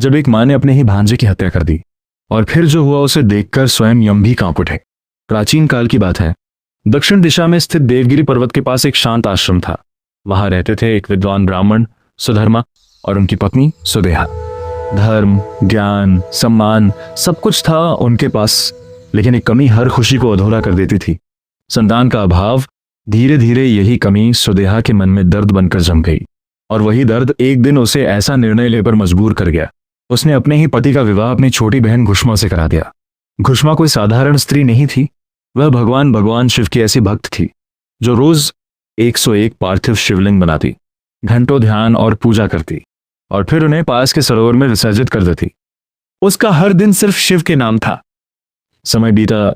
जब एक माँ ने अपने ही भांजे की हत्या कर दी, और फिर जो हुआ उसे देखकर स्वयं यम भी कांप उठे। प्राचीन काल की बात है। दक्षिण दिशा में स्थित देवगिरी पर्वत के पास एक शांत आश्रम था। वहां रहते थे एक विद्वान ब्राह्मण सुधर्मा और उनकी पत्नी सुदेहा। धर्म, ज्ञान, सम्मान सब कुछ था उनके पास, लेकिन एक कमी हर खुशी को अधूरा कर देती थी। संतान का अभाव। धीरे धीरे यही कमी सुदेहा के मन में दर्द बनकर जम गई, और वही दर्द एक दिन उसे ऐसा निर्णय लेकर मजबूर कर गया। उसने अपने ही पति का विवाह अपनी छोटी बहन घुष्मा से करा दिया। घुष्मा कोई साधारण स्त्री नहीं थी। वह भगवान शिव की ऐसी भक्त थी जो रोज 101 पार्थिव शिवलिंग बनाती, घंटों ध्यान और पूजा करती, और फिर उन्हें पास के सरोवर में विसर्जित कर देती। उसका हर दिन सिर्फ शिव के नाम था। समय बीता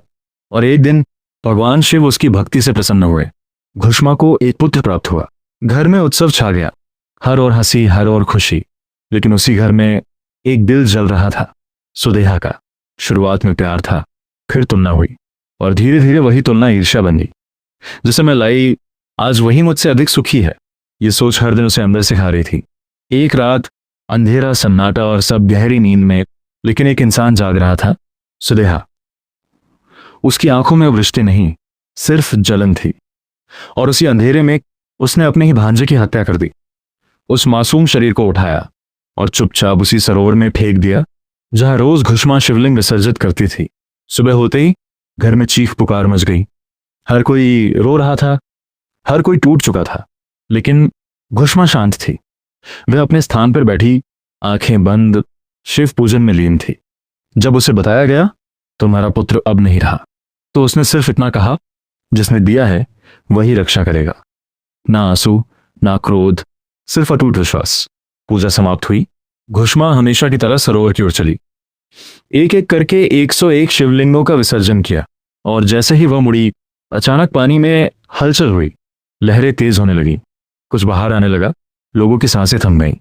और एक दिन भगवान शिव उसकी भक्ति से प्रसन्न हुए। घुष्मा को एक पुत्र प्राप्त हुआ। घर में उत्सव छा गया। हर ओर हंसी, हर ओर खुशी। लेकिन उसी घर में एक दिल जल रहा था, सुदेहा का। शुरुआत में प्यार था, फिर तुलना हुई, और धीरे धीरे वही तुलना ईर्ष्या बन गई। जिसे मैं लाई, आज वही मुझसे अधिक सुखी है, ये सोच हर दिन उसे अंदर से खा रही थी। एक रात अंधेरा, सन्नाटा और सब गहरी नींद में, लेकिन एक इंसान जाग रहा था, सुदेहा। उसकी आंखों में वृष्टि नहीं, सिर्फ जलन थी। और उसी अंधेरे में उसने अपने ही भांजे की हत्या कर दी। उस मासूम शरीर को उठाया और चुपचाप उसी सरोवर में फेंक दिया जहां रोज घुष्मा शिवलिंग विसर्जित करती थी। सुबह होते ही घर में चीख पुकार मच गई। हर कोई रो रहा था, हर कोई टूट चुका था, लेकिन घुष्मा शांत थी। वह अपने स्थान पर बैठी, आंखें बंद, शिव पूजन में लीन थी। जब उसे बताया गया तुम्हारा पुत्र अब नहीं रहा, तो उसने सिर्फ इतना कहा, जिसने दिया है वही रक्षा करेगा। ना आंसू, ना क्रोध, सिर्फ अटूट विश्वास। पूजा समाप्त हुई। घुष्मा हमेशा की तरह सरोवर की ओर चली। एक एक करके 101 शिवलिंगों का विसर्जन किया, और जैसे ही वह मुड़ी, अचानक पानी में हलचल हुई। लहरें तेज होने लगी, कुछ बाहर आने लगा, लोगों की सांसें थम गईं।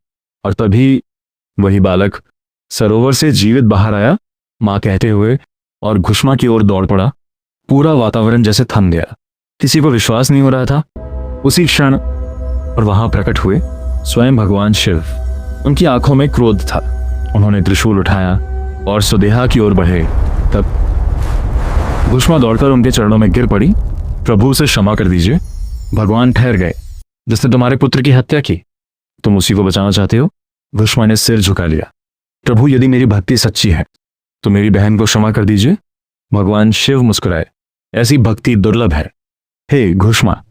और तभी वही बालक सरोवर से जीवित बाहर आया, मां कहते हुए, और घुष्मा की ओर दौड़ पड़ा। पूरा वातावरण जैसे थम गया। किसी को विश्वास नहीं हो रहा था। उसी क्षण और वहां प्रकट हुए स्वयं भगवान शिव। उनकी आंखों में क्रोध था। उन्होंने त्रिशूल उठाया और सुदेहा की ओर बढ़े। तब घुष्मा दौड़कर उनके चरणों में गिर पड़ी। प्रभु से क्षमा कर दीजिए, भगवान ठहर गए। जिसने तुम्हारे पुत्र की हत्या की, तुम उसी को बचाना चाहते हो? घुष्मा ने सिर झुका लिया। प्रभु, यदि मेरी भक्ति सच्ची है तो मेरी बहन को क्षमा कर दीजिए। भगवान शिव मुस्कुराए। ऐसी भक्ति दुर्लभ है। हे घुष्मा,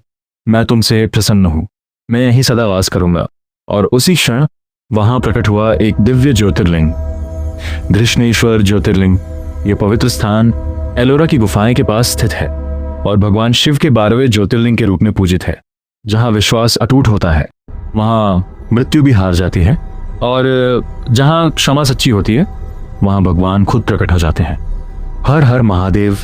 मैं तुमसे प्रसन्न हूं। मैं यहीं सदा वास करूंगा। और उसी क्षण वहां प्रकट हुआ एक दिव्य ज्योतिर्लिंग, धृष्णेश्वर ज्योतिर्लिंग। यह पवित्र स्थान एलोरा की गुफाएं के पास स्थित है और भगवान शिव के 12वें ज्योतिर्लिंग के रूप में पूजित है। जहां विश्वास अटूट होता है, वहां मृत्यु भी हार जाती है, और जहां क्षमा सच्ची होती है, वहां भगवान खुद प्रकट हो जाते हैं। हर हर महादेव।